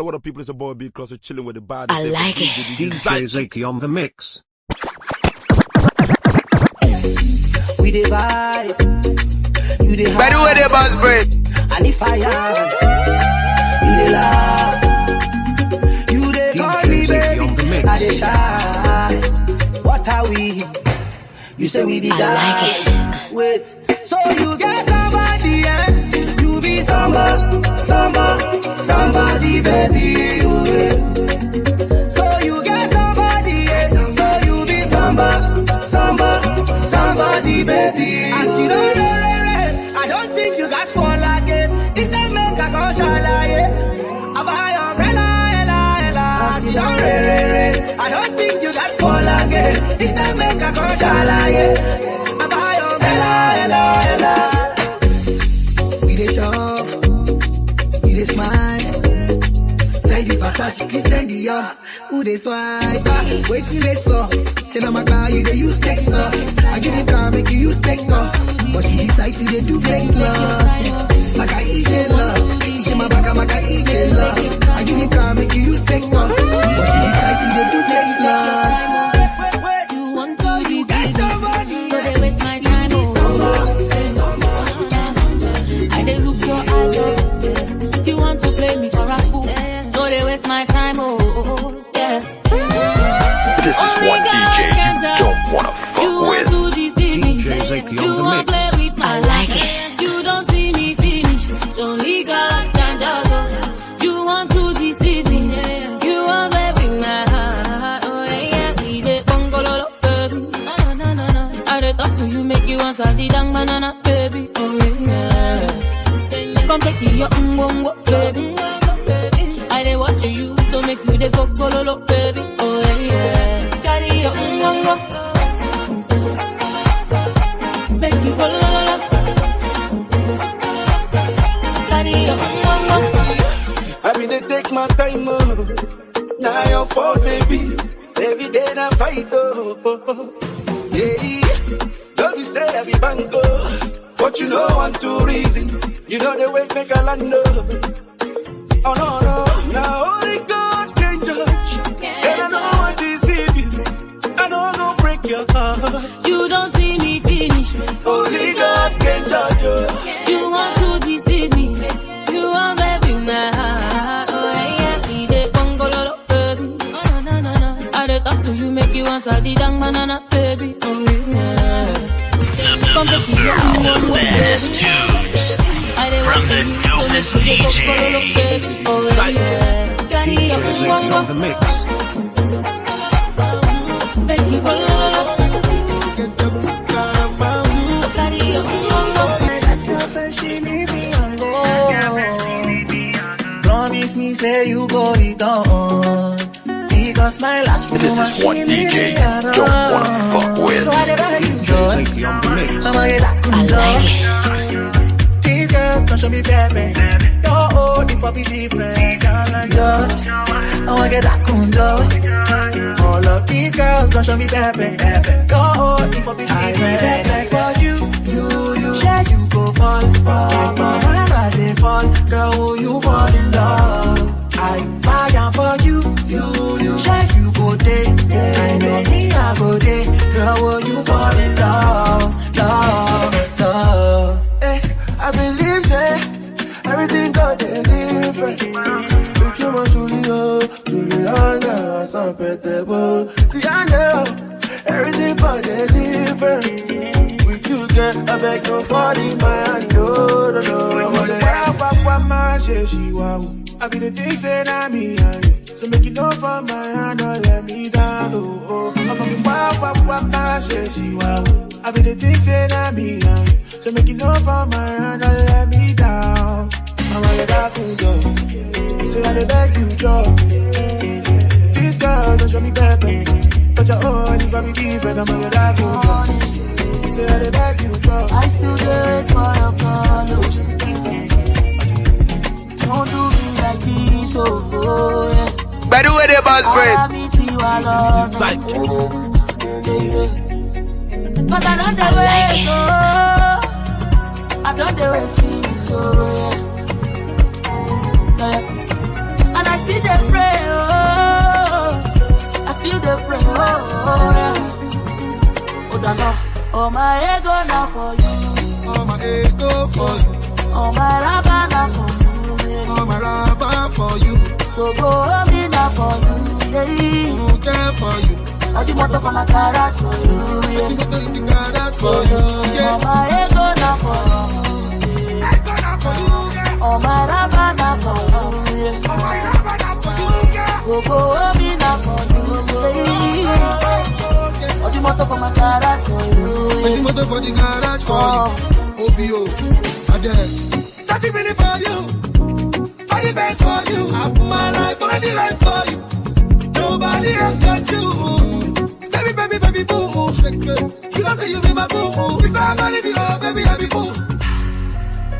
What up, people? It's a boy B Crosser chilling with the body. I like it. DJ Zaiky on the mix. We the vibe. You the by the way, the boss break. And if I am, you the love. You the call me baby. I the shy. What are we? You say we the guy. Like it. Wait. So you get somebody, eh? You be somebody, baby. So you get somebody, eh? So you be somebody, baby. And she don't I don't think you got fall again. This time make a conshala, yeah. I buy umbrella, ella. She don't I don't think you got fall again. This time make a conshala, yeah. I buy umbrella, ella. We dey shop, we dey smile. Fendi Versace, Christian Dior. Who dey swipe? Wait till they saw. She know my car, you dey use text off. I give you car, make you use text off. But she decide to dey do fake love. Like I eat love. She my back, I eat love. I give you car, make you use text off. But she decide to dey do fake love. You want to use somebody, so they waste my time. I dey look your eyes up. You want to play me for a fool, so they waste my time. Oh, yeah. This is one DJ you don't wanna fuck with. DJ Zaiky on the mix. I like it. You don't see me finish. Only God can judge. You want to deceive me. You want baby my heart. Oh yeah, we dey bongo lolo, baby. No. I dey talk to you, make you want to see dang banana, baby. Oh yeah. Come take your bongo, baby. I dey watch you, so make you dey go lolo, baby. Oh yeah. Carry your bongo. Make you go la la la. Carry your bongo. I mean they take my time, oh. Now your fault, baby. Every day I fight, oh. Yeah. Don't you say I be bango, but you know one two reason. You know the way make a land, oh no. Now only God can judge, and I know I deceive you. I know no break your heart. You don't see me finish. Only God can judge you. You want to deceive me. You want baby my heart. Oh yeah, we dey bongo lolo, baby. No. I dey talk to you, make you want to the dang banana, baby. Oh yeah. The best tunes from the dopest DJ. Oh yeah. Carry your DJ Zaiky on the mix. make you go la la. Carry your That's girlfriend, she leave me alone. Promise me, say you go return. Because my last This is one DJ you don't wanna fuck with. DJ Zaiky on the mix. I like it. These girls don't show me baby. Oh, the puppy different. I wanna get that condo. All of these girls don't show me baby. Oh, the puppy different. For you, yeah, you go fall. Whenever they fall, girl, will you fall in love? I am for you, yeah, you go day. I know me, I go day. Girl, will you fall in love? I believe that everything got different. If you want to Juliana, some petable. See, I know everything for different. With you, girl, I beg no fall in my hand. No. I be the things that I mean, so make it know for my hand, don't let me down. Oh. I'm gonna I be the things that I mean, so make it know for my hand, don't let me down. I'm gonna let you go. Say I beg you, Joe. These girls don't show me better, but your own if I be different. I'm gonna let you go. Say I beg you, Joe. I still wait for your call. Don't do me like this, oh yeah. By the way, the boss break. Zaiky. But I don't I like it. I don't do it, so yeah. And I still dey pray, I still dey pray, oh Dana, oh my ego now for you, oh my ego for you, oh my raba now for you, oh my raba for you, so go me now for you, yeah. Okay for you. I do want to for my carrot for you, yeah. For you, yeah. Oh my ego now for you, oh my raba now for you, yeah. Oh my raba now for you, yeah. Go me now for you, yeah. I do want to for my carrot for you, yeah. I do want to for the garage for you. OBO, Adele. Nothing really for you, for the best for you. I put my life for the right for you. Nobody else got you. Baby, boo. You don't say you be my boo. If I'm not in the baby, I be fool.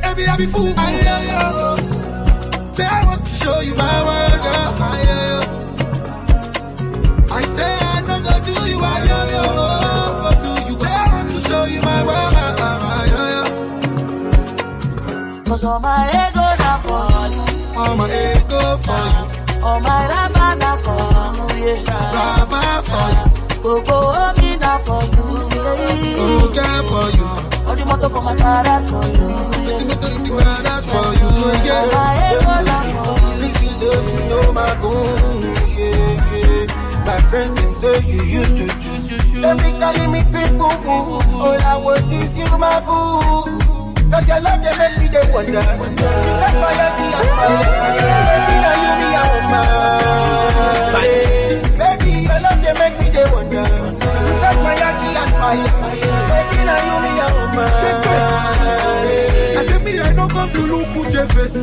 Baby, I be fool. Say I want to show you my world, girl. I say I know go do you, I do you. Say I want to show you my world, cause all my ego now for you, all my ego for you, all my raba now for you, yeah. Raba for you. Go me now for you, yeah. Okay for you. All the motor for my carrot for you, yeah. For you, yeah. All my ego now for you. You love me, know my goons, yeah. My friends them say you used to choose. Don't be calling me big boo boo. All I want is you, my boo. Cause your love they make me they wonder. You said fire be a fire. Baby, now you be a woman. Baby, your love they make me they wonder. You said fire be a fire. Baby, now you be a woman. I said me I don't come to look put your face.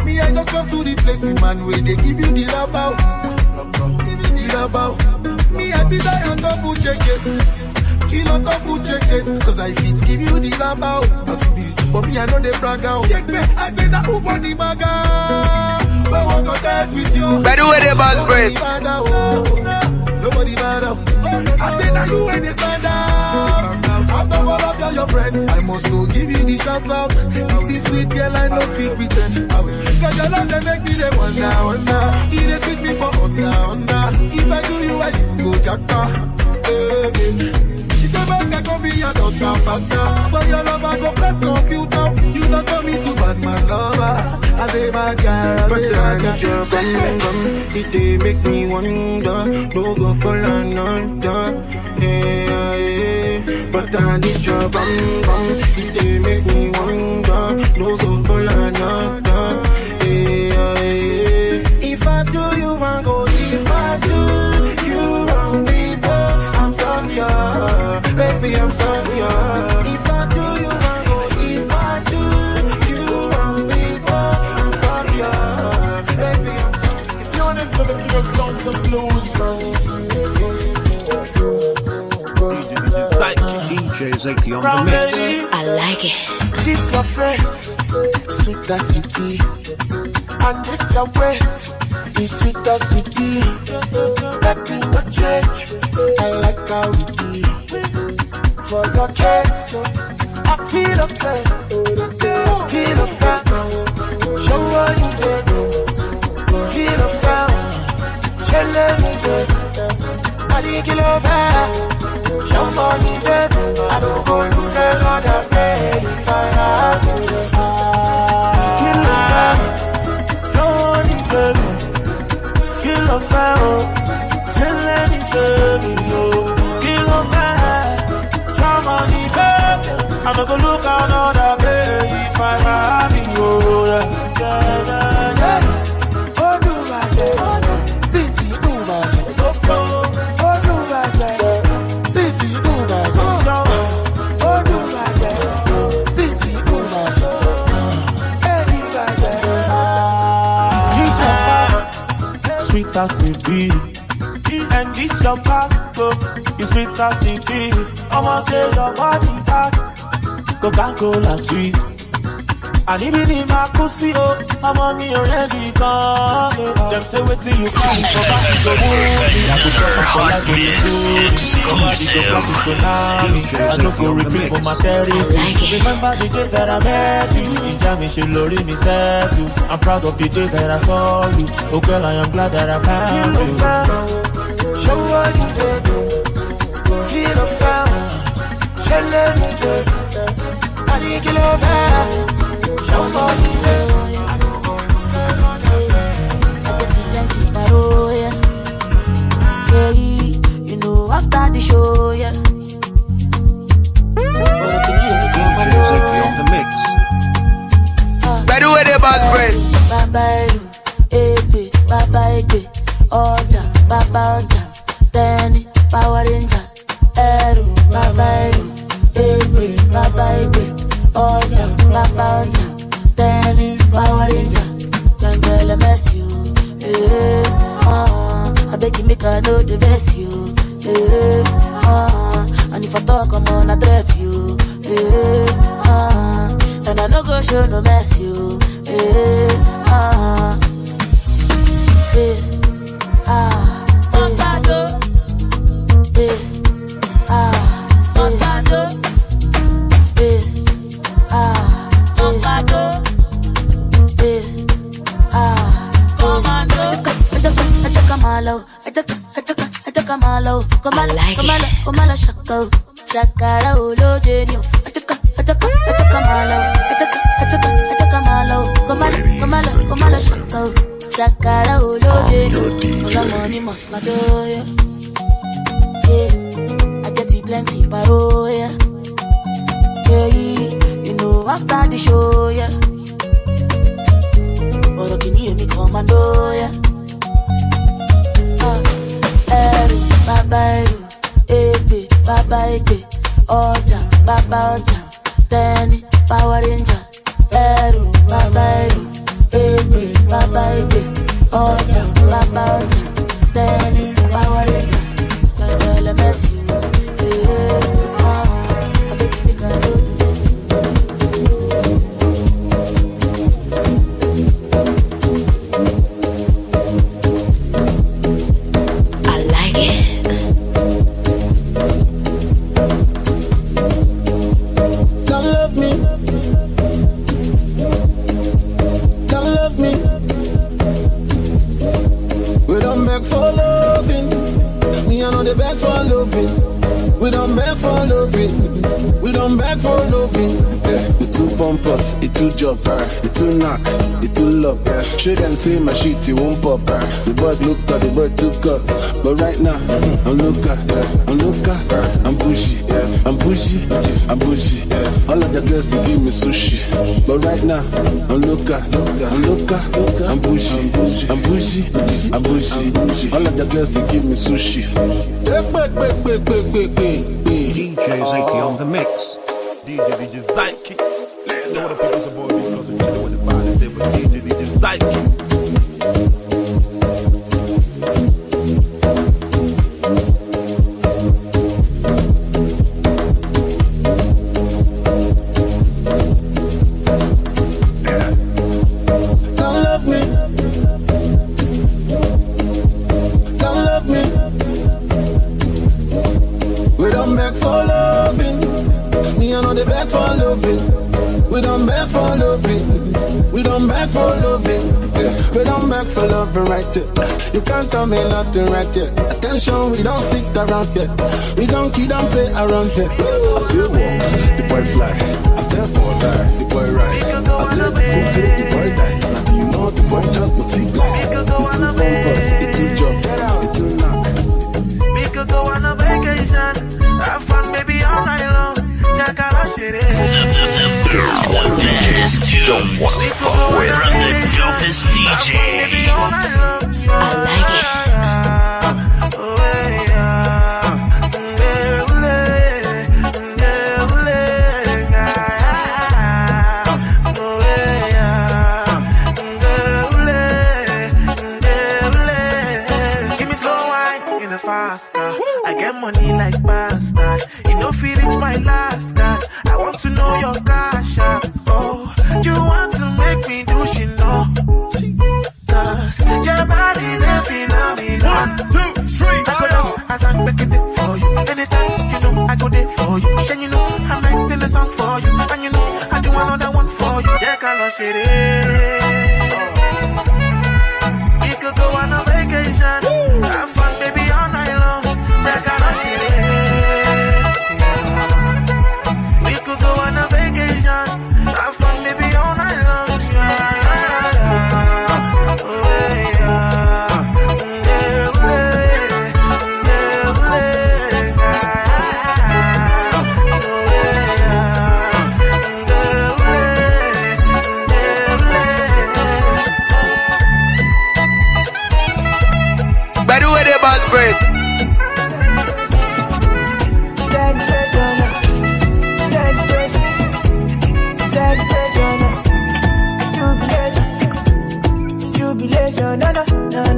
Me I don't come to the place the man where they give you the love out. Me I be there on top of check it. Kill on top of check it. Cause I see give you the love out. But me, I know they brag out. Check me, I say that who body maga. But I want to dance with you. By the way, the boss break. Nobody matter. I say that you ain't the standard. Out of all of your friends, I must go give you the shout out. It is sweet, girl, I know feel pretend. Cause your love, they make me the wonder. It is sweet me for under. If I do you, I do go jacka. She said, back, I go be your doctor, factor. But your lover go press computer. You don't tell me to bad man lover. I say bad guy, but I need your bum. It they make me wonder. No go for another. Hey. But I need your bum. It they make me wonder. No go for another. Hey. If I do you wrong, go. If I do you wrong, I'm sorry, baby, I'm sorry. If I do you wrong, if I do you wrong, I'm sorry, baby, I'm sorry. You're the songs of blues. DJ Zaiky on the mix. I like it. This your friends, sweet as it be. And this your waist, is sweet as it be. Nothing no change, I like how it be. For your case, I feel okay. Feel okay. Show what you did. Feel okay. Tell me that I didn't kill over. Show money, baby. I don't go to another day if I have you. Kill over. Show money, baby. Kill over. Tell me, baby. Kill over. Money, baby. I'm not gonna look another baby if I have you. Oh, do my day. Bitty, do my day. Oh, do my day. Bitty, do my day. Oh, do my day. Bitty, do my day. Baby, my day. You sweet as it be. And this your back, you sweet as it be. I want to your body back. Coca-Cola sweet. And even in my pussy, I'm on me already gone. Them say wait till you come for back to Hot Mix exclusive. I don't go repeat for my terrorists. Remember the day that I met you. You tell me she lorry me said you. I'm proud of the day that I saw you. Oh girl, I am glad that I found you. Show what you did. Kill a found. Show me did. I didn't kill a found. Show what you did. You know after the show, yeah. DJ Zaiky on the mix. Better with it, boss friend. Baba Ebe, Oja, Baba Oja, Teni, Power Ranger, Eru, Baba Ebe, Baba Ebe, Oja, Baba Oja, Teni, Power Ranger, Jungle mess you, I beg you make I know the best you, and if I talk I'm on a threat you, and I no go show no mess you, this, Montado, this, Montado, this, Montado, this, Komalo shako, shakara ulo genio. Komalo shako, shakara ulo genio. The money must not do ya. Yeah, I get it plenty paro ya. Yeah, you know after the show ya. But can you hear me commando ya? Baba Ebe, Oja, Baba Oja, Teni, Power Ranger, Eru, Baba Ebe, Oja, Baba Oja, Teni, Power Ranger, Jungle mess you, I bet you can do. We don't beg for loving. We don't beg for loving. Yeah, the too pompous, it too job, it too knock, it too love. Yeah, show them say my shit, it won't pop. The boy look at the boy too cut. But right now, I'm looker, I'm bushy, I'm bushy, I'm bushy. All of the girls they give me sushi. But right now, I'm looker, I'm bushy, I'm bushy, I'm bushy. All of the girls they give me sushi. DJ Zaiky on the mix. DJ Zaiky. Know the people's about because I'm chilling with the body. Say, but DJ Zaiky. For loving right here. You can't tell me nothing right here. Attention, we don't seek around here. We don't kid and play around here. I still walk, the boy fly. I still fall die, the boy rise. I still go till the boy die. Now do you know the boy just multiply? It's too pompous, it's too job, it's too knock. We could go on a vacation, have fun maybe all night long. The best tunes from the dopest DJ. I like it. Give me slow wine in the fast car. I get money like pasta. You know, if you reach my last card, I want to know your cash app. Oh, you want to make me do she know. Your body's a phenomenon. 1, 2, 3, I go down as I'm making it for you. Anytime you know I go there for you. Then you know I'm writing the song for you. And you know I do another one for you. Yeah, Carlos, shit. We could go on a vacation. Have fun, baby, all night long. Yeah, Carlos, shit. We could go on a vacation. Have fun, baby, all night long. By the way, they boss bread.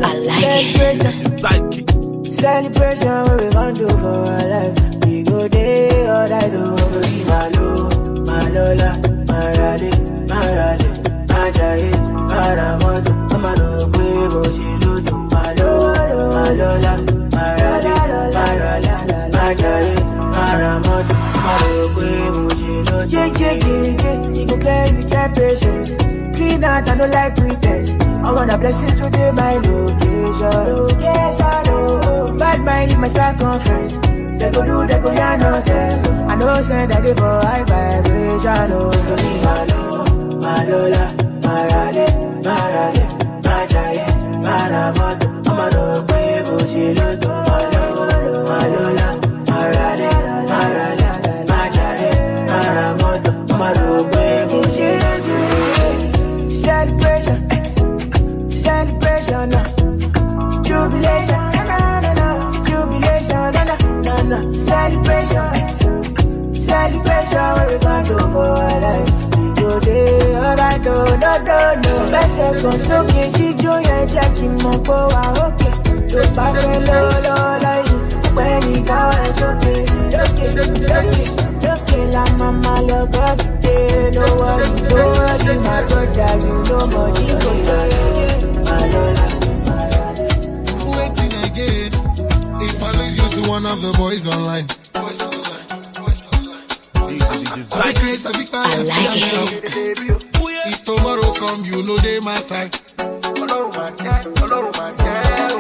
I like it. Zaiky. Celebration, what we gon' do for our life? We go day all night over my Lola, my Raleigh, my Jaye, my Ramoto, my Lobe, she do my Lola, my Raleigh, my Jaye, my Ramoto, my Lobe, she do. Yeah, you go play with your patience. Clean out, I don't like pretense. I want the blessings within my location. Bad mind in my circumference. They go do, they go hear nonsense. I know send that they for high vibration. My Lola, my Raleigh, my Jaye, my Ramoto, I'm a dog, she look to my Lola, my Raleigh, my Jaye, my Ramoto, I'm a dog, she look to. Celebration, jubilation, jubilation, celebration, what we gon' do for our life? We go there, alright, no. Best sókè jíjó yẹn jẹ́ kí n mọ̀ pé wà ókè. Tó bá fẹ́ lọ́wọ́ láyé, pẹ́ ní káwá sókè. Lókè la mama lọ gọ́dìdé. No worry, my brother, you know money go there. Waiting again. If I leave you to one of the boys online. I like it. If tomorrow come, you know they my side.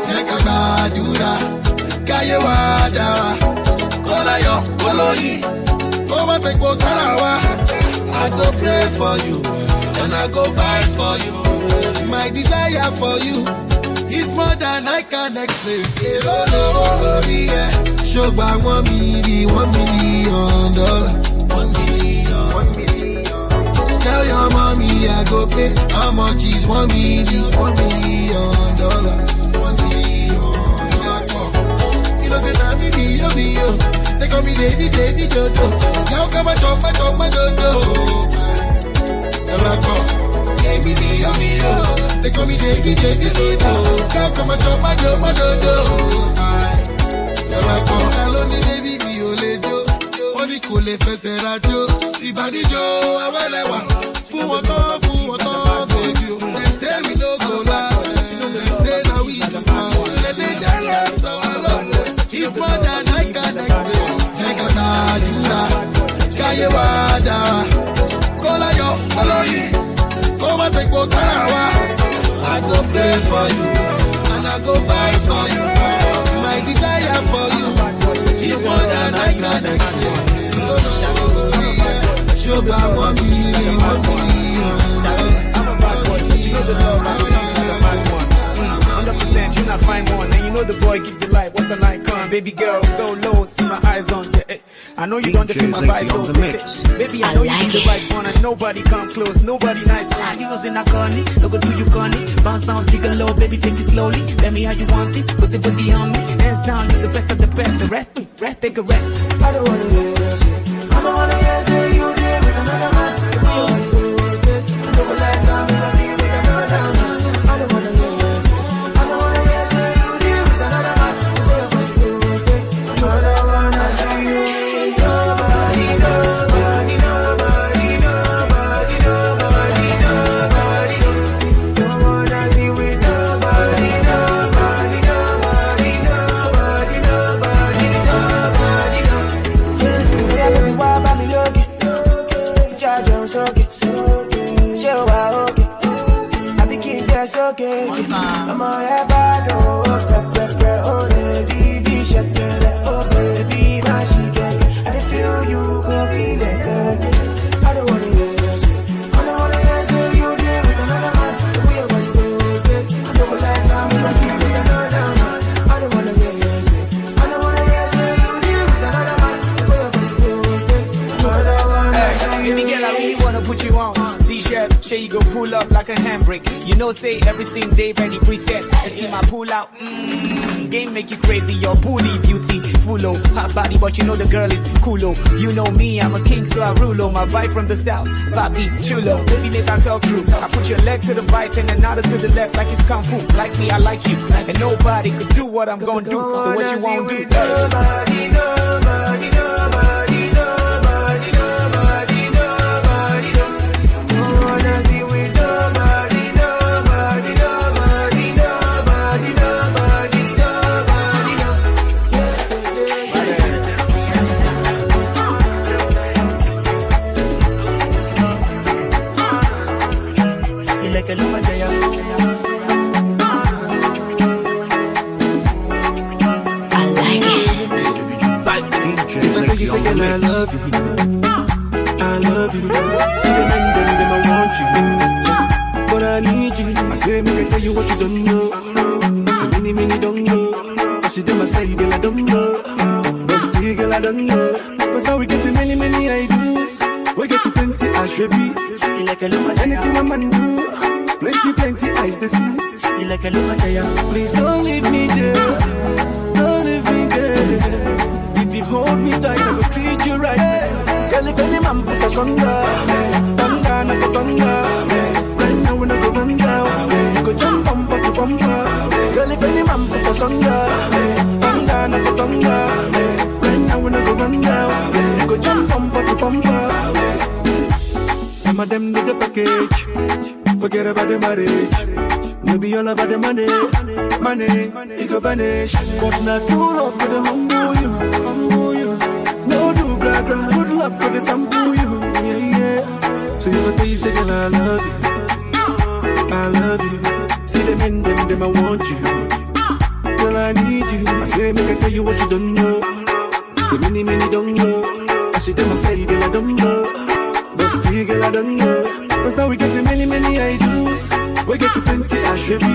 Check a badura, Kayewada, Kolayo, Koloi, Koma Peko Sarawa. I go pray for you, and I go fight for you. My desire for you is more than I can explain. Show by $1 million. $1 million. Tell your mommy I go pay. How much is $1 million? $1 million. $1 million. You know, say, I'm they call me Baby Jojo. Now come and chop my dodo. They call me Davy Dodo. Come and chop my dodo. Hello, baby, mi ò lè jó. Ó ní kò lè fẹsẹ̀ rajó. Ìbàdíjọ́ awẹ́lẹ́wà. Fún wọn tán, baby. Dem say we no go last. Dem say na we the pass. Dem dey jealous of our love. It's more than I can explain. Check out Adura, Kayewada, Kolayo, Koloyi. Come and take Sarawa. I go pray for you, and I go fight for you. My desire for you is more than I can explain. Show by $1 million. I'm a bad boy, but you know the love, right? I'm a bad one. 100%, you not find one. And you know the boy give you life, what the night come. Baby girl, go low, see my eyes on you. I know you don't feel my vibe, so baby, I know you the right one, and nobody come close, nobody nice. He was in a corny, look at who you corny. Bounce, jiggle low, baby, take it slowly. Let me how you want it, put the booty on me. Hands down, you're the best of the best. The rest, take a rest. I don't wanna hear you say, I don't wanna hear say you there with another man. I don't like that, because you with another man. I don't wanna hear you say, I don't wanna hear say you there with another man. I don't wanna see you. Nobody. Put you on T-shirt, sure you go pull up like a handbrake. You know, say everything they ready preset. And see my pull out, game make you crazy. Your booty beauty, full hot body, but you know the girl is coolo. You know me, I'm a king, so I rule. My vibe from the south, Bobby chulo. Baby, make I talk through. I put your leg to the right and another to the left, like it's kung fu. Like me, I like you, and nobody could do what I'm gonna do. So what you won't do? Nobody, nobody, nobody. Like a lumadaya. I like it. If I tell you, say, girl, I love you. I love you. See the men, them, I want you. But I need you. I say, me, I tell you what you don't know. So many don't know. I see them, I say, girl, I don't know. But still, girl, I don't know. Cause now we get to many ideas. We get to plenty, I should be. Like a lumadaya. Anything a man do. Plenty eyes to see. You like a lumadaya. Please don't leave me there. Don't leave me there. If you hold me tight, I will treat you right. Girl, if any man put us under, thunder, not go thunder. Right now we not go run down. You go jump bumper to bumper. Girl, if any man put us under, thunder, not go thunder. Right now we not go run down. You go jump bumper to bumper. Some of them need the package. Forget about the marriage. Maybe all about the money. It go vanish. But not true love for the humble you. No do blah blah. Good luck for the sample you. Yeah. So you got to say, girl, I love you. I love you. See them in them, I want you. Girl, I need you. I say, make I tell you what you don't know. Say many don't know. I see them, I say, girl, I don't know. But still, girl, I don't know. Cause now we get to many ideas. We get to plenty, I should be.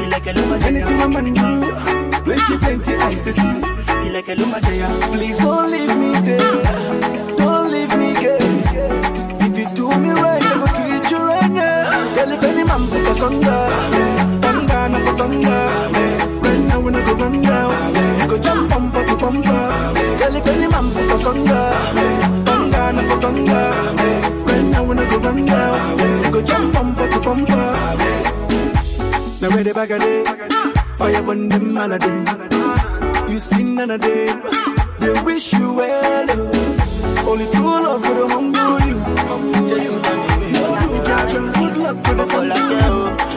Like a anything a man do. Plenty eyes to see. Like a lumadaya. Please don't leave me there. Don't leave me there. If you do me right, I go treat you right now. Girl, if any man put us under, thunder, not go thunder. Right now we not go run down. You go jump bumper to bumper. Girl, if any man put us under, thunder, not go thunder. Now when I go run down, you go jump bumper to bumper. Now ready back again, fire burn them Aladdin. You sing none of them, they wish you well. Only true love for the humble you. Good luck for the soul.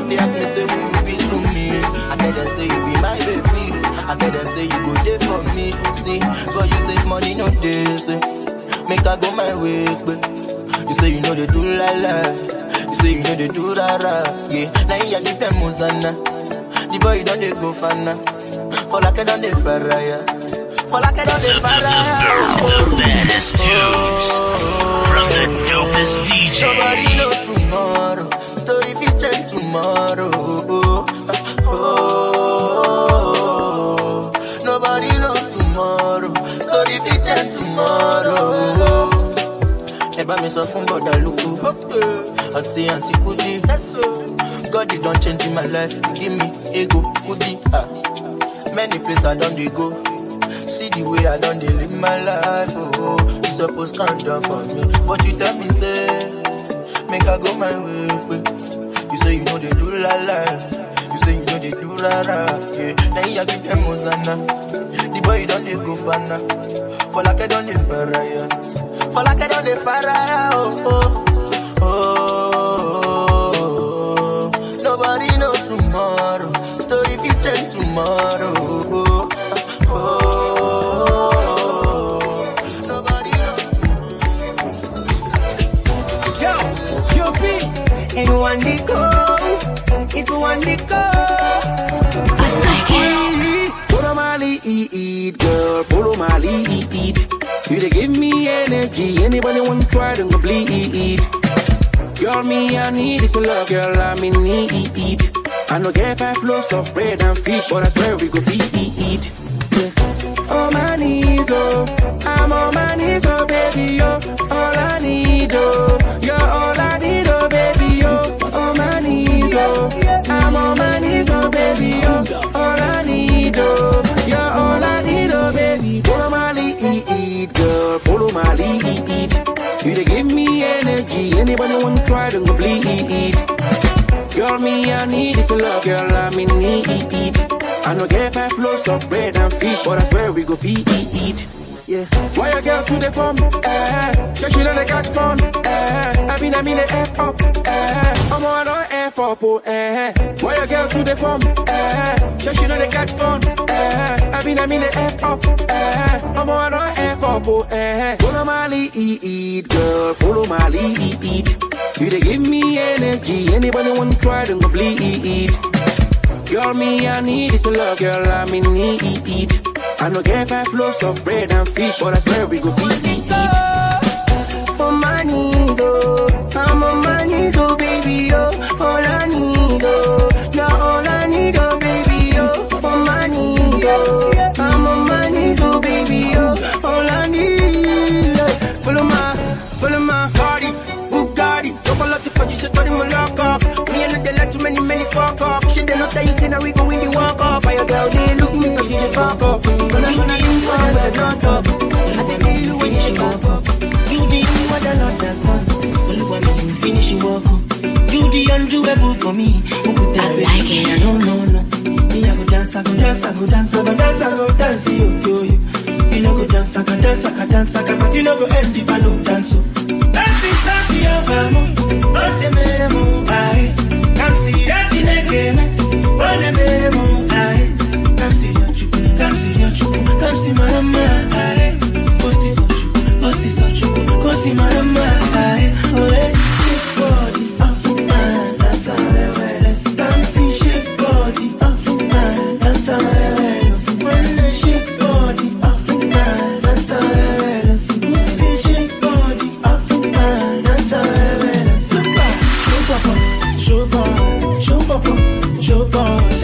They ask me say who you be to me. I tell them say you be my baby. I tell them say you go there for me. See, but you save money no day. Say, make I go my way, but you say you know they do la la. You say you know they do ra ra. Yeah, now you give them Mozana. The boy don't they go fana. For like I don't they faraya. For like I don't they faraya. The baddest tunes from the dopest DJ. Nobody knows tomorrow. Story future tomorrow. Nobody knows tomorrow. Story future tomorrow. Eba me so from God look. Auntie Kudi. God you don't change in my life. Give me ego Kudi. Many places I don't go. See the way I don't live my life. Oh, you supposed to calm down for me, but you tell me say make I go my way. You say you know they do la la. You say you know they do ra ra. Yeah, now you give them Mozana. The boy don't they go fana. For like I don't they faraya. For like I don't they faraya. Nobody knows tomorrow. Story future tomorrow. Nobody knows. Yo, B, and one Nico, it's one Nico. Follow my lead, girl, follow my lead. You they give me energy, anybody want to try to bleed. Girl, me, I need it for love, girl, I'm in need. I no get 5 loaves of bread and fish, but I swear we go eat. Yeah. Oh my knees, oh, I'm on my knees, oh baby, oh, all I need, oh, you're all I need, oh baby, oh, oh my knees, oh, I'm on my knees, oh baby, oh, all I need, oh, you're all I need, oh baby. Follow my lead, girl, follow my lead. You they give me energy, anybody want to try to complete. Girl, me, I need is a love, girl, I'm in need. I no get 5 loaves of bread and fish, but I swear we go feed. Yeah. Why your girl to the phone? Sure she don't got fun. I mean the F up. I'm on F up. Why your girl to the phone? Sure she don't got fun. I mean the F up. I'm on F up. Follow my lead, girl. Follow my lead. You they give me energy. Anybody want to try to complete. Girl, me, I need is a love, girl, I'm in need. I no get 5 loaves of bread and fish, but I swear we go feed. On my knees, oh, I'm on my knees, oh baby, oh, all I need, oh, you're all I need, oh baby, oh, on my knees, oh, I'm on my knees, oh baby, oh, all I need. Follow my body, Bugatti, drop a lot of punches, so turn him a lock up. Me and the let too many fuck up. Shit, they not tell you, say now we go in the walk up. By your girl, they look me, cause she just fuck up. Gonna do for the non-stop. I tell you when she walk up. You the only one that not that's not. Only one that you finish you walk up. You the undoable for me. Who could tell me? I don't know. Me I go dance, you, yo. You know go dance, I can dance, but you know go end if I don't dance. That's exactly how I'm. Oh, say me, aye. Come see that in a game. Oh, me, aye. Come see your chuku. Come see my mama, aye. Go see so chuku. Go see my mama, aye. Oh, shake body, African, that's how I wear. Let's dance, shake body, African, that's how I wear. When they shake body, African, that's how I wear. Let's shake body, African, that's how I wear. Show papa,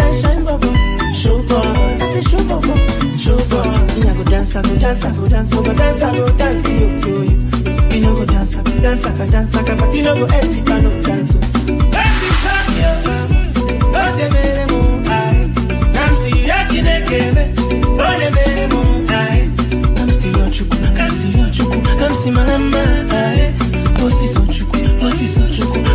shine papa, show papa. I say show papa. Me I go dance, yo. You know go dance, but you know go end if I no dance. That's it, yo. Oh, say me mo, aye. Come see that in a game. Oh, me mo, aye. Come see your chuku. Come see my mama, aye. Go see so chuku.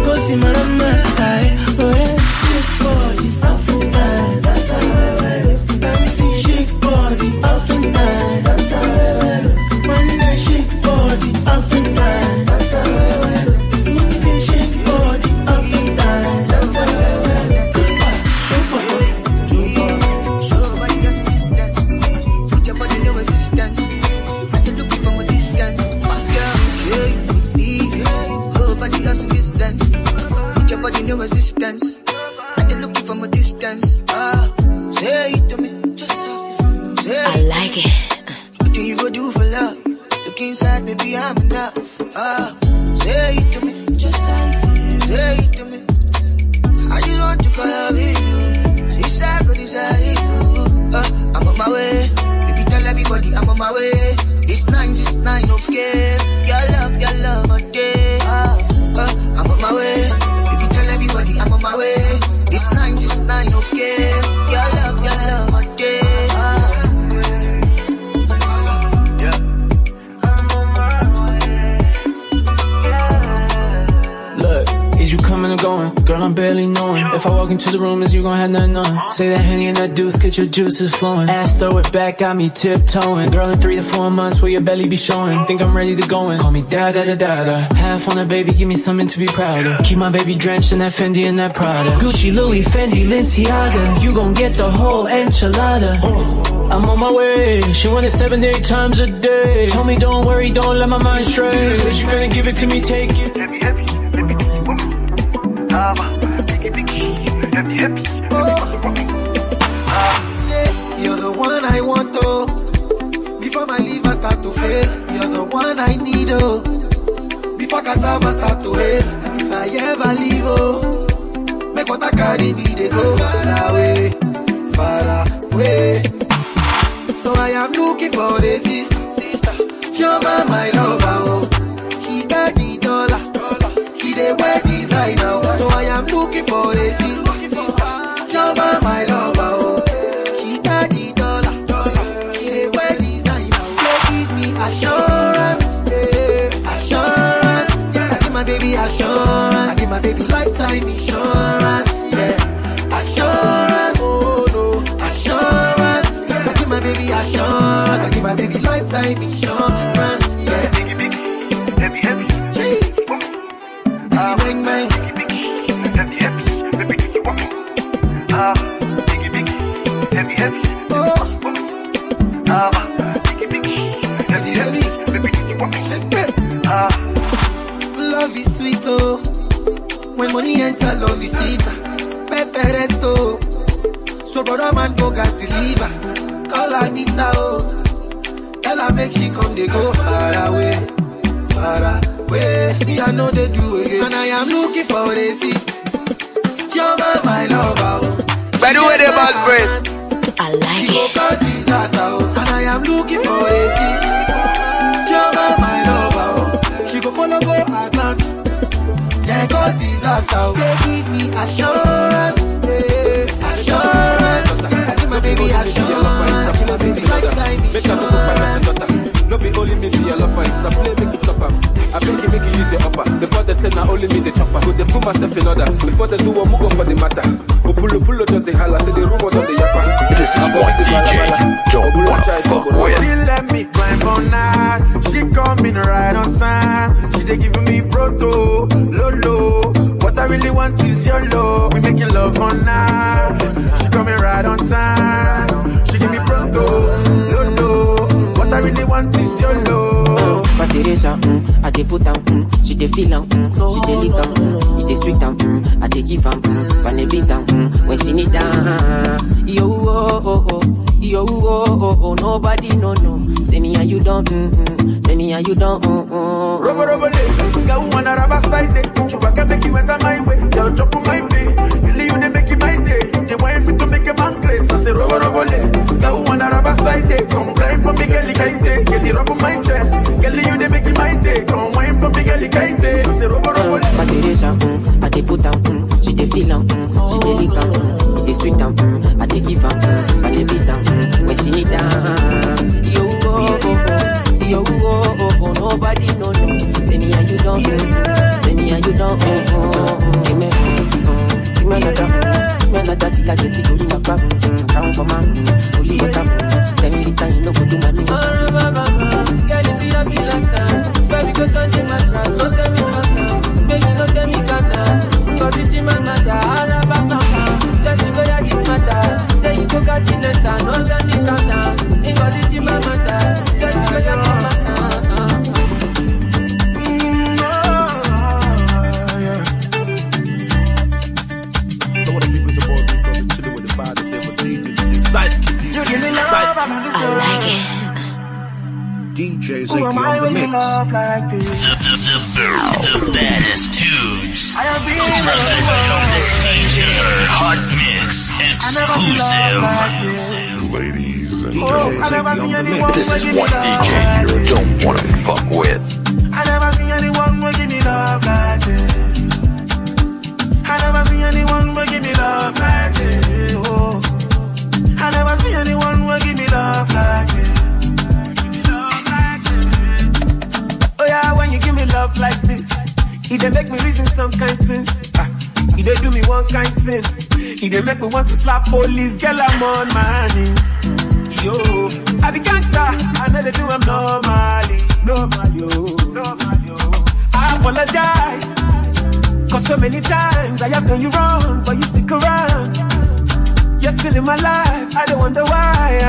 Go see my mama, aye. Oh, yeah. Shake body, African, that's how I wear it. Shake body, African, that's how I wear it. When I shake body, African, that's how I wear it. Shake body, African, that's how I wear it. Show body, just distance. Put your body no resistance. I can look you from a distance. My girl, yeah, body, just distance. Put your body no resistance. I can look you from a distance. Say it to me. I like it. What do you go do for love? Look inside, baby, I'm enough. Say it to me. Say it to me. I just want to call you. This I go desire you. I'm on my way. Baby, tell everybody I'm on my way. It's 9, no scare. Your love, a day. I'm on my way. Baby, tell everybody I'm on my way. It's 9, no scare. Your love, a day. Is you coming or going? Girl, I'm barely knowing. If I walk into the room, is you gon' have nothing on? Say that Henny and that deuce, get your juices flowing. Ass throw it back, got me tiptoeing. Girl, in 3 to 4 months, will your belly be showing? Think I'm ready to go in. Call me da-da-da-da-da. Half on a baby, give me something to be proud of. Keep my baby drenched in that Fendi and that Prada. Gucci, Louis, Fendi, Balenciaga. You gon' get the whole enchilada. I'm on my way. She want it 7 to 8 times a day. Told me don't worry, don't let my mind stray. Said she finna give it to me, take it. You're the one I want, oh. Before my liver start to fail, you're the one I need, oh. Before cassava start to fail, and if I ever leave, oh, make like what I carry me, they go far away, far away. So I am looking for the sister, you're my lover, oh. She got the dollar, she dey wear designer. So I am looking for the sister, you're my lover, oh. She got the dollar, she dey wear designer. So give me assurance, assurance. I give my baby assurance, I give my baby lifetime insurance, yeah. Assurance, oh no, assurance. I give my baby assurance, I give my baby lifetime insurance, yeah. Heavy, heavy, bang, bang. Heavy, heavy, baby, you want me? Biggie, biggie, heavy, heavy, biggie, biggie, heavy, heavy, baby, you want me? Love is sweet, oh. When money enter, love is sweeter. Pepe resto, so brother man go gas deliver. Call Anita, oh. Tell her make she come, they go far away, far away. Me I know they do again, and I am looking for a sister. You're my lover, oh. By the way, the boss friend. I like she it. Cause disaster, oh. And I am looking for a sister. You're my lover, oh. She go follow go Atlantic. Yeah, cause disaster, oh. Say give me assurance, yeah. Assurance. I give my baby assurance, I give my baby lifetime insurance. No be only me be a lover, it's a play make you stop up. I think you make you use your upper. Before they say now only me the chopper. Go they put myself in order. Before they do one move for the matter. Pull just the holla, say the rumors on the yapper. This is one DJ you don't wanna fuck with. She let me climb all night. She coming right on time. She they giving me proto, lolo. What I really want is your love. We making love all night. She coming right on time. She give me proto, lolo. What I really want is your love. But Teresa, I dey put am, she dey feel am, she dey lick am, it dey sweet am, I dey give am, when they beat am, when she need am. Yo oh oh oh, yo oh oh oh, nobody no. Say me and you don't, say me and you don't. Robo, girl wanna rubber style it. You can make you enter my way, girl jump on my way. Really you dey make it my day. You want fit to make a man place. I say robo, girl wanna rubber style it. Come grind for me, girl, kite, get it up on my chest. Girl, you dey make it my day. Come wine for me, girl, kite. I say robo. But Teresa, I dey put am, she dey feel am, she dey lick am, it dey sweet am, I dey give am, when they beat am, when she need am. Yo oh oh, yo oh oh, nobody no. Say me and you don't, say me and you don't. Give me another till I get it, only walk up, down for man, only walk up. 10 liters, you know go do my me. Girl, if you happy like that, baby go turn the mattress, don't tell me nothing, baby don't tell me nothing. Cause it's my mother, all about nothing. Say you go ya this matter, say you go got in the town, don't tell me nothing. Cause it's my mother, say you go ya this matter. DJ Zaiky on the mix. The baddest tunes. From the dopest DJ. Hot mix exclusive. Ladies and gentlemen, this is one DJ you don't wanna fuck with. I never seen anyone who give me love like this. I never seen anyone who give me love like this. Oh. I never seen anyone who give me love like this. Oh yeah, when you give me love like this, it dey make me reason some kind things. It dey do me one kind thing. It dey make me want to slap police. Girl, I'm on my knees. Yo, I be gangster. I know they do I'm normally. I apologize. Cause so many times I have done you wrong, but you stick around. You're still in my life. I don't wonder why.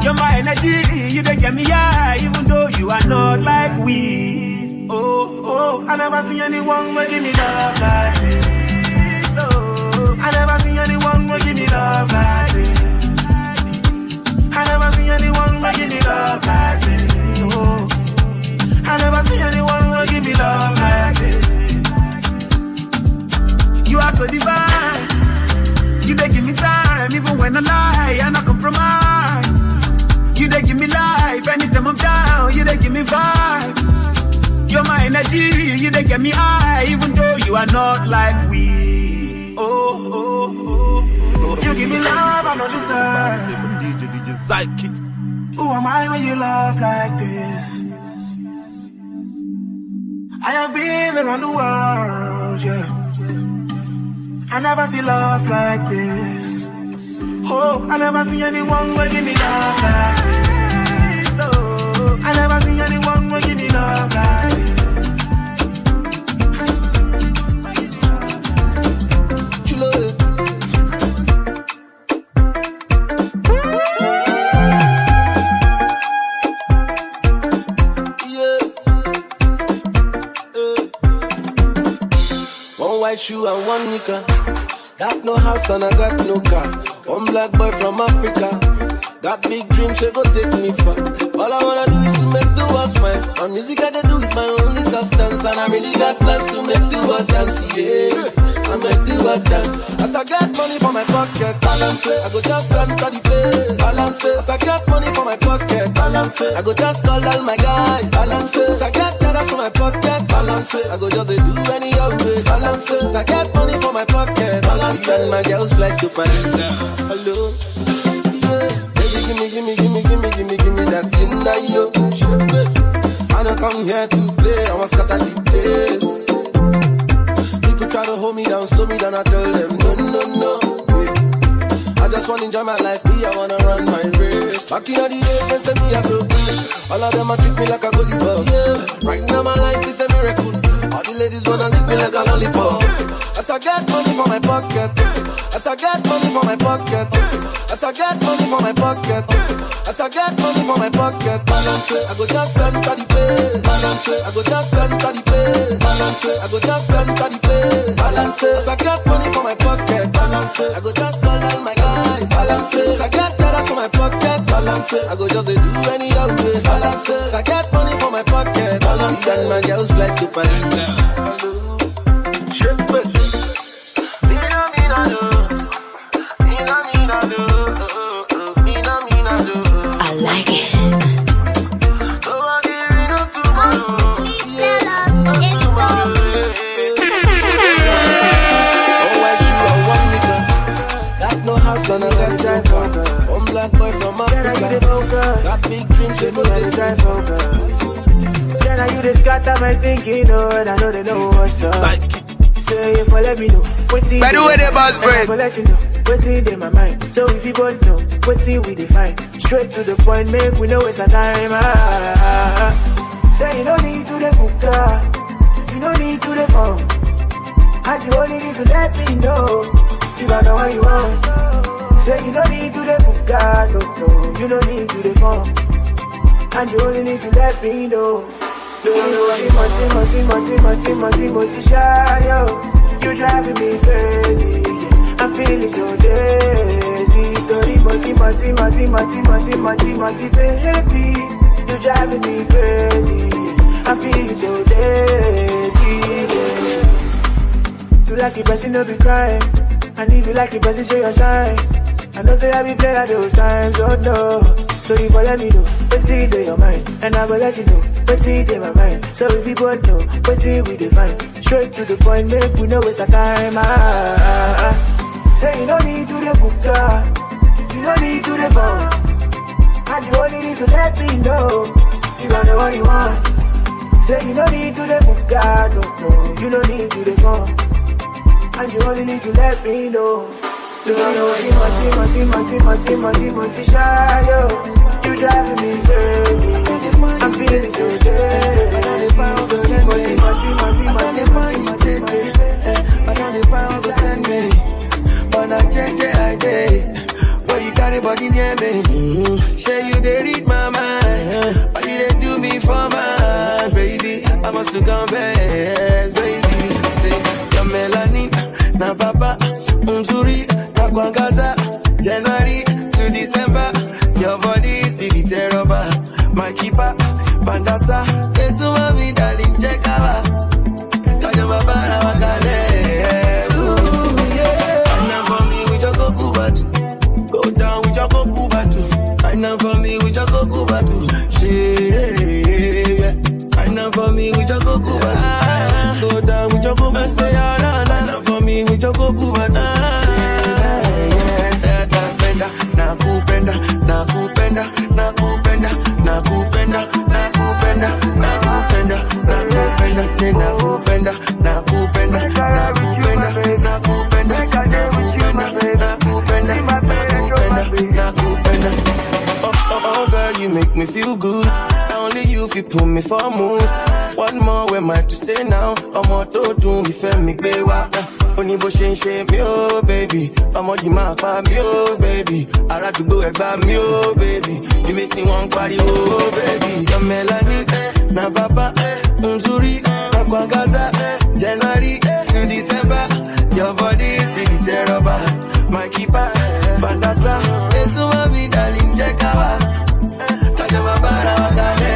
You're my energy. You don't get me high, even though you are not like we. Oh, I never seen anyone who give me love like this. Oh, I never seen anyone who give me love like this. I never seen anyone who give me love like this. Oh, I never seen anyone who give me love like this. when I lie, I not compromise. You they give me life, anytime I'm down, you they give me vibe. You're my energy, you they get me high, even though you are not like we. You give me love, I don't deserve. DJ Zaiky. Who am I when you love like this? I have been around the world, yeah. I never see love like this. Oh, I never see anyone who give me love like this. Oh, I never see anyone who give me love like this. White shoe and one nika. Got no house and I got no car. One black boy from Africa. Got big dreams, they go take me far. All I wanna do is to make the world smile. My music I do is my only substance, and I really got plans to make the world dance. Yeah, I make the world dance. As I get money for my pocket, balance it. I go just run to the place, balance it. As I get money for my pocket, balance it. I go just call all my guys, balance it. As I get data from my pocket, balance it. I go just do any old way, balance it. As I get money for my pocket, balance it. And my girls fly to Paris. Hello. Give me that thing that you. I don't come here to play, I want to scatter the place. People try to hold me down, slow me down, I tell them no. I just want to enjoy my life, I wanna run my race. Back in the day, they say me a go. All of them a treat me like a goalie ball. Yeah. Right now my life is a miracle. All the ladies wanna lick me like a lollipop. As I get money for my pocket, as I get money for my pocket, as I get money for my pocket, as I get money for my pocket, balance it. I go just send to the place, balance it. I go just send to the place, balance it. I go just send to the place, balance it. As I get money for my pocket, balance it. I go just call all my guys, balance it. As I get data for my pocket, balance it. I go just do any other way, balance it. As I get money for my pocket, balance it. And my girls fly to Paris. I like it. Got no house and I got drive over. One black boy from Africa. Got big dreams, you know they drive over. Then I you just scatter my thinking, and I know they know what's up. Say if I let me know, what's in by the way, the boss break. I let you know, what's in my mind. So if you both know, what's in we define. Straight to the point, make we know it's a time. Say you don't need to the hookah, you don't need to the phone. And you only need to let me know, you don't know what you want. Say you don't need to the hookah, no, you don't need to the phone. And you only need to let me know. You shy, yo. You driving me crazy. I'm feeling so dizzy. Sorry, baby. You driving me crazy. I'm feeling so dizzy. You like it, but you know be crying. And if you like it, but you show your sign. I know say I be playing at those times, oh no. So you go let me know, what's in your mind. And I go let you know, what's in my mind. So if you both know, what's in we define. Straight to the point, make we know it's a time. Say you don't need to the hookah, you don't need to the phone. And you only need to let me know, you don't know what you want. Say you don't need to the hookah, no, you don't need to the phone. And you only need to let me know. You don't know what you want, shy, yo. You driving me crazy. I'm feeling so dead. I don't understand me. But I can't boy, you got a body near me. Say you they read my mind. But you they do me for mine, baby. I must look on best, baby. Say, your melanin, na papa, unzuri. Gaza, January to December, your body is still terrible. My keeper, Bandasa, it's what we darling, check out. Kajabara, Wakale, yeah. And now for me, we just go Go down with your Goku Batu. Right now for me with your Goku Batu. Yeah. Right now for me with your Goku Batu. Go down with your Goku Batu. Right now for me with your Goku Batu. Nakupenda, nakupenda, nakupenda, nakupenda, nakupenda, nakupenda, nakupenda, nakupenda, nakupenda, nakupenda, nakupenda, nakupenda. Oh girl, you make me feel good. Only you can pull me for a move. One more, am I to say now? I'm out to do me, feel me, baby. Only bushing shame me, oh baby. I'm on the map, me, oh baby. I like to go back, me, oh baby. You make me want party, oh baby. Your melody, na papa, unzuri, na kwagaza. January to December, your body is still terrible. My keeper, bandasa, etu mami darling, check out. Kajama bara wakale.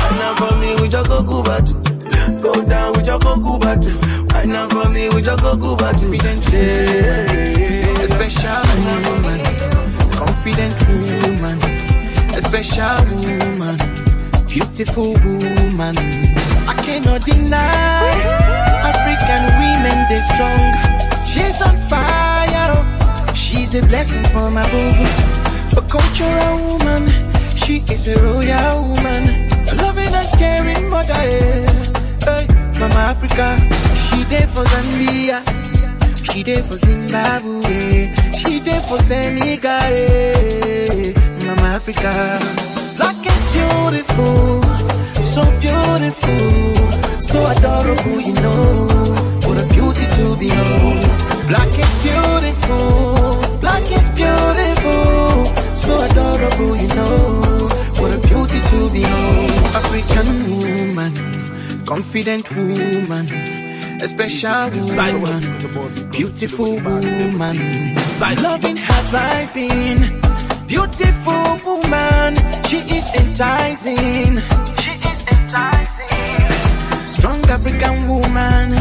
And now for me, we just go Kubatu. Go down with your Goku Batu. Right now for me with your Goku Batu. A special woman, confident woman, a special woman, beautiful woman. I cannot deny African women, they're strong. She's on fire. She's a blessing for my boo. A cultural woman, she is a royal woman. A loving and caring mother. Hey, Mama Africa, she there for Zambia, she there for Zimbabwe, she there for Senegal. Mama Africa, black is beautiful, so beautiful, so adorable, you know, what a beauty to behold. Black is beautiful, so adorable, you know, what a beauty to behold. African woman, confident woman, a special woman, beautiful woman, loving her vibing, beautiful woman, she is enticing, strong African woman,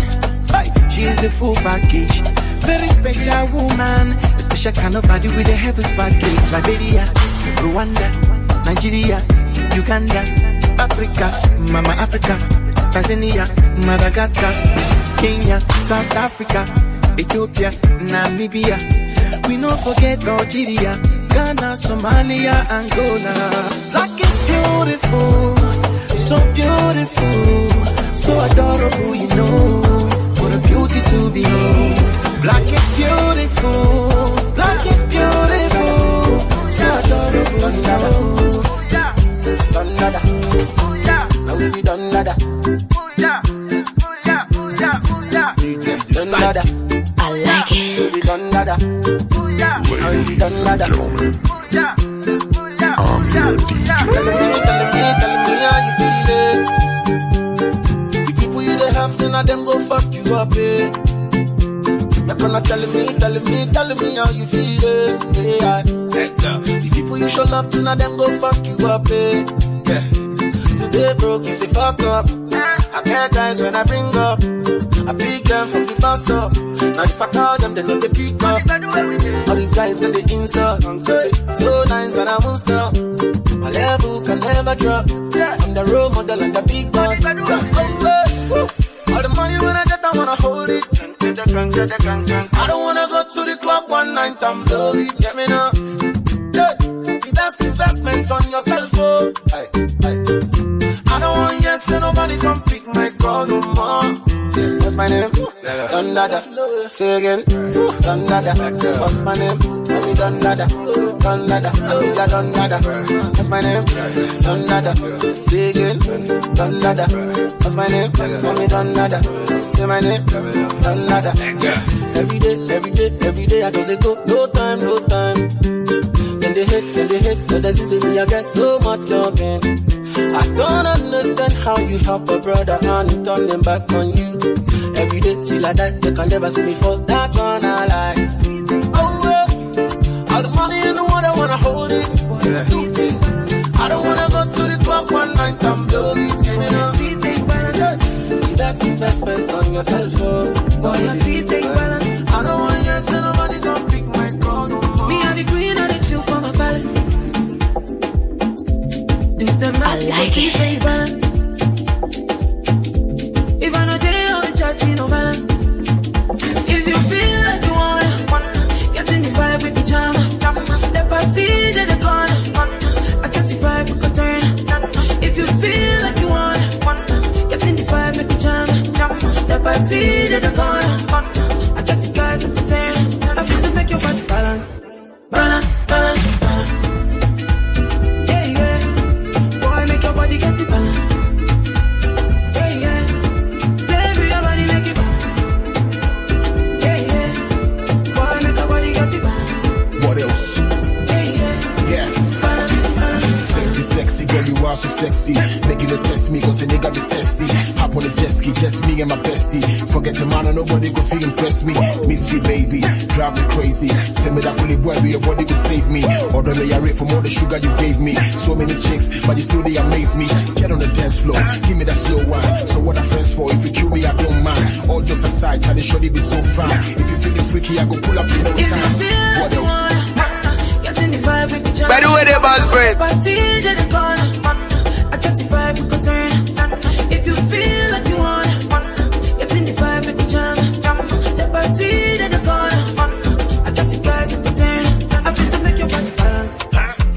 she is a full package, very special woman, a special kind of body with a heaven's package, Liberia, Rwanda, Nigeria, Uganda, Africa, Mama Africa, Tanzania, Madagascar, Kenya, South Africa, Ethiopia, Namibia. We don't forget Nigeria, Ghana, Somalia, Angola. Black is beautiful, so beautiful, so adorable, you know, what a beauty to behold. Black is beautiful, so adorable, you know. Now we be done nada. Done nada. I like it. We done nada. Ladies and gentlemen, I'm your DJ. Tell me how you feeling. The people you the have seen, them go fuck you up, eh? You're gonna tell me how you feeling. Yeah. The people you show love to, now them go fuck you up, eh? Yeah. Today broke, you say fuck up. I get times when I bring up. I pick them from the bus stop. Now if I call them, they know they pick up. All these guys got the insult. So nice and I won't stop. My level can never drop. I'm the role model and the big boss. All the money when I get, I wanna hold it. I don't wanna go to the club one night and blow it. Get me now. The best investments on yourself, oh. I don't want yes, so nobody come pick my call no more. What's my name? Done nada. Say again. Done nada. What's my name? Let me done nada. Done nada. Yeah, done nada. What's my name? Done nada. Say again. Done nada. What's my name? Let me done nada. Say my name. Done nada. Every day I just go. No time. When they hate, but that's easy, I get so much loving. I don't understand how you help a brother and turn them back on you. Every day till I die, they can never see me fall. That one I like. Oh well, all the money in the world, I wanna hold it. I don't wanna go to the club one night and blow it. The best investments on yourself, oh. I don't want yes, so nobody can pick my in the corner. I got the guys at the turn. I feel to make your body balance. Balance, balance, balance. Yeah, yeah. Boy, make your body get it balance. Yeah, yeah. Say every body make it balance. Yeah, yeah. Boy, make your body get it balance. What else? Yeah. Sexy, sexy, girl, you are so sexy. Make you to test me, cause the nigga be thirsty. Hop on the jet ski, just me and my bestie. Forget the man, nobody go feel impress me. Miss you, baby, drive me crazy. Send me that fully boy, your body will save me. Order me a rate from all the sugar you gave me. So many chicks, but you still they amaze me. Get on the dance floor, give me that slow wine. So what I friends for? If you kill me, I don't mind. All jokes aside, try to show they be so fine. If you feeling freaky, I go pull up in no time. What else? By the way, the boss bread. I got the vibe, we can turn. If you feel like you want, get in the vibe, we can jam. The party in the corner. I got the guys, we can turn. I feel to make your body balance.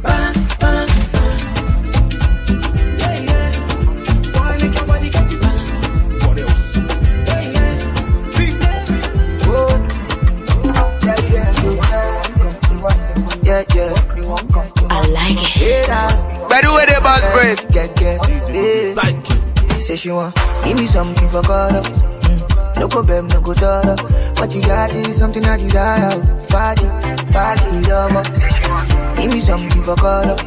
Balance, balance, balance. Yeah, yeah. Boy, make your body get it balance. What else? Yeah, yeah. Please, yeah, yeah. I like it. By the way, the boss bread. Zaiky. Say she want, give me something for God. No go bem, no go dollar. What you got is something I desire. Party, party, lover. Give me something for God.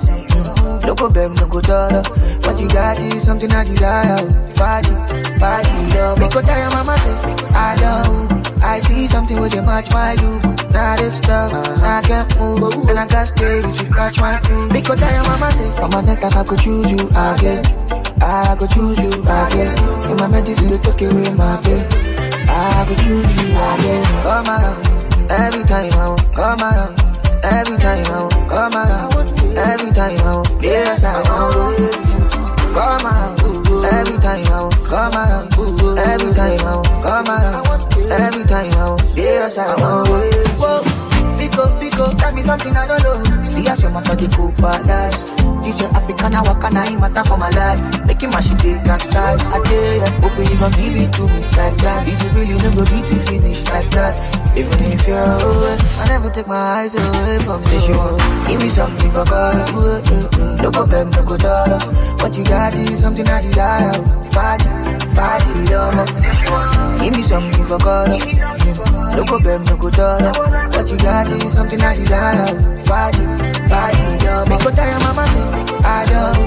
No go bem, no go dollar. What you got is something I desire. Party, party, lover. Because I am mama say, I love. I see something with a match my look. Now this stuff, I can't move. And I got stay with you, catch my crew. Because I am mama say, come on, next time I could choose you again. I could choose you again. In my medicine, to take away my pain. I could choose you again. Come around, every time I want. Come around, every time I want. Come around, every time I want. Yes, I want. Come around, every time I want. Come around, every time I want. Come around, every time I want. Yes, I want. Whoa, Pico, tell me something I don't know. See, I saw my body go palace. This your African, I walk and I matter for my life. Making my shit take that size. I dare, hoping you gon' give it to me like that. This is really no go be to finish like that. Even if you're away, I never take my eyes away from you. She want, give me something for God. No go bem, no go dollar. What you got is something I desire. Party, party, lover. Give me something for God. No go bem, no go dollar. What you got is something I desire. Party, party, lover. Because I am mama say, I love.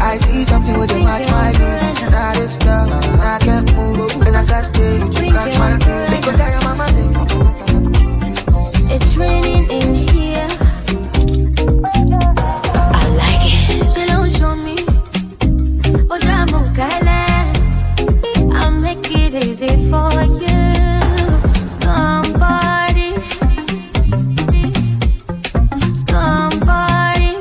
I see something with the match my look. Now this stuff, I can't move. And I got stay with you, catch my crew. Because I am mama say. It's raining in here. I like it. She don't show me. Oh, drama, I'll make it easy for you. Come party. Come party.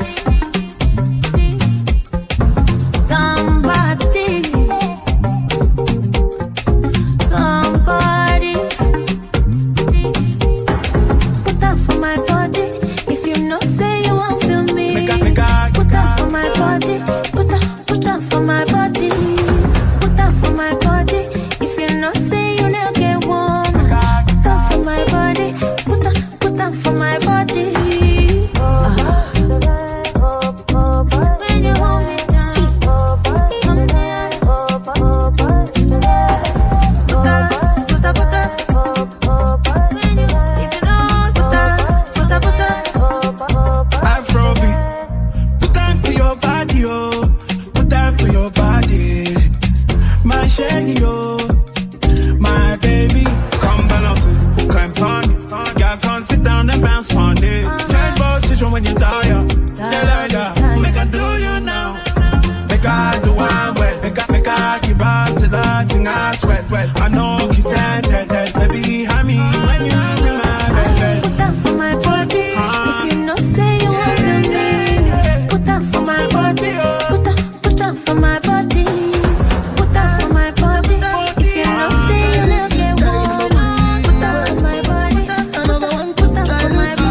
Come party. Come party. Put up for my body. If you know, say you won't feel me. Put up for my body. Put up for my body. Put up for my body. If you know, say you never get warm. Put up for my body. Put up for my body. When you hold me down, come down. Put up. When you, if you know, put up. Afrobeat. Put time for your body, oh. Put time for your body. My shaggy, oh. My baby. Come balance it. Come on it. Y'all can't sit down and bounce on it. Can't position when you tire. Make I do you now. Make I do one wet. Make I keep up to that thing I sweat. I know kiss and tell. Baby, honey, when you have my baby. Put up for my body. If you know, say you won't feel me. Put up for my body. Put up for my body. Put up for my body. If you know, say you never get warm. Put up for my body. Put up for my body.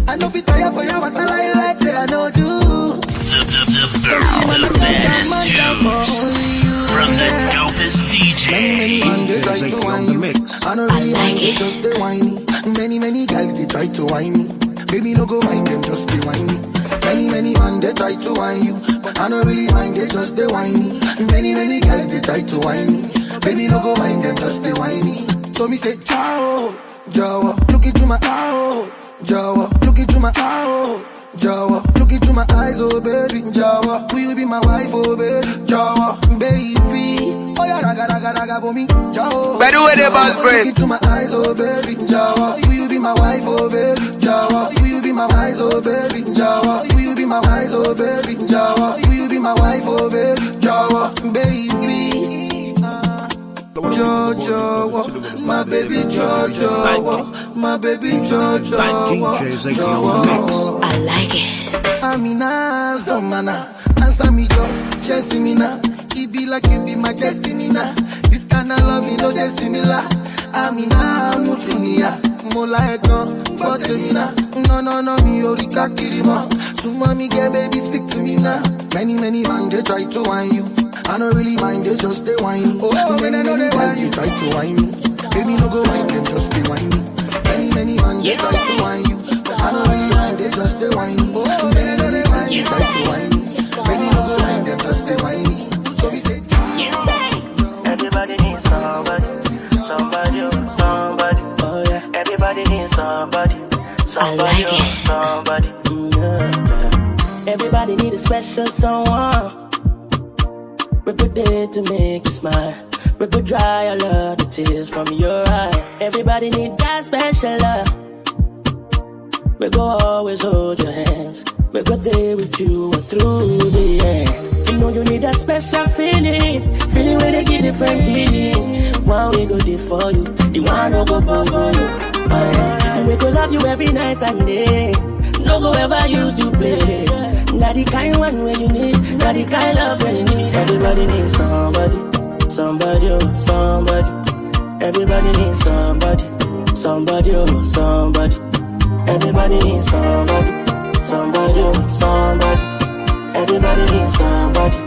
I know if you tire for your what I like, say I know do. The baddest tunes from the dopest DJ Many man they try to Zaiky whine on the you. mix. I don't really mind, they just they whiny. Many girls they try to whine me. Baby no go mind them, just they whiny. Many man they try to whine you. I don't really mind, they just they whiny. Many girls they try to whine me. Baby no go mind them, just they whiny. So me say ciao, Jawa, look into my eye, Jawa, look into my eye, Jawa, look into my eyes, oh baby, Jawa, will you be my wife, oh baby, Jawa, baby, oh yeah, raga for me, Jawa. By the way, the boss break. Look into my eyes, oh baby, Jawa, will you be my wife, oh baby, Jawa, will you be my wife, oh baby, Jawa, will you be my wife, oh baby, Jawa, will you be my wife, oh baby, Jawa, baby. Jojo, my baby Jojo, my baby Jojo, I like it. Amina, Zomana, answer me Jo, Chelsea Mina. It be like you be my destiny now. This kind of love, you know, they're similar. Amina, Mutunia, Mola Ekon, Botemina. No, me Orika Kirima. So mommy, get baby, speak to me now. Many man, they try to whine you. I don't really mind, they just they whine. Oh, when I know they whine, you try to whine me. Baby, no go mind them, just they whine me. Many man, they try to whine you. I don't really mind, they just they whine. Oh, when I know they whine, you try to whine me. Baby, no go mind them, just they whine me. So we say, everybody needs somebody, oh yeah. Everybody needs somebody, somebody. Everybody needs a special someone. We put there to make you smile. We could dry all of the tears from your eye. Everybody need that special love. We go always hold your hands. We go there with you and through the end. You know you need that special feeling where they give different feeling. One we go there for you, the one no go for you. And we go love you every night and day. No go ever use to play. Not the kind one where you need, not the kind love where you need. Everybody needs somebody, oh somebody. Everybody needs somebody, oh somebody. Everybody needs somebody, oh somebody. Everybody needs somebody,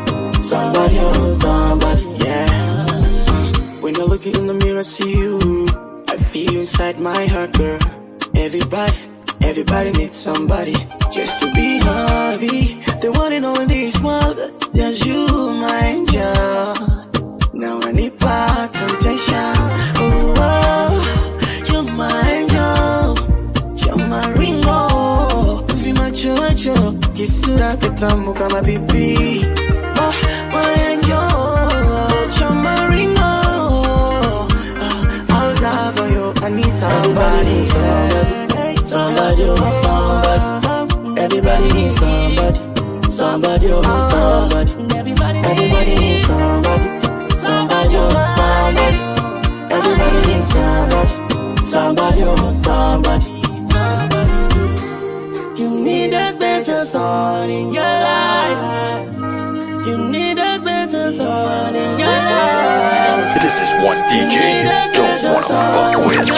oh somebody. Yeah. When I look in the mirror, see you, I feel inside my heart, girl. Everybody needs somebody just to be happy. The one and all in this world, there's you, my angel. Now I need back temptation. Oh, you're my angel, you're my ringo. Vimacho, kisura ketamu kama bibi. My angel, you're my ringo. I'll die for you. I need somebody. Somebody, oh somebody. Everybody needs somebody, oh somebody. Everybody needs somebody, oh somebody. Everybody needs somebody, oh somebody. You need a special someone in your life. You need a special someone in your life. This is one DJ you don't wanna fuck with.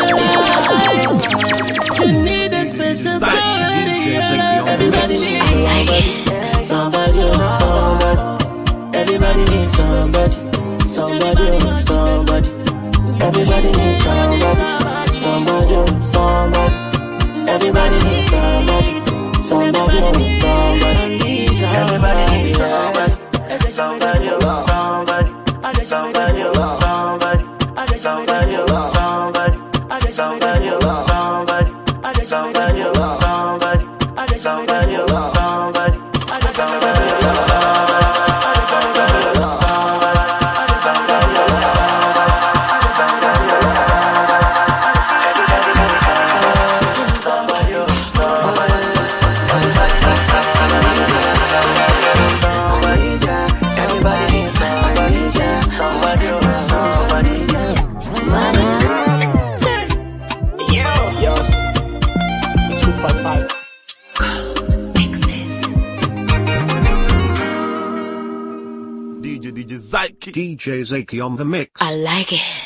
You need a special someone in your life. Everybody needs somebody, oh somebody. Everybody needs somebody, oh somebody. Everybody needs somebody, oh somebody. Everybody needs somebody, oh somebody. Everybody needs somebody, oh somebody. Somebody, oh somebody. Somebody, oh somebody. Somebody, oh somebody. Somebody, oh somebody. Somebody, oh somebody. Somebody, oh somebody. DJ Zaiky. DJ Zaiky on the mix. I like it.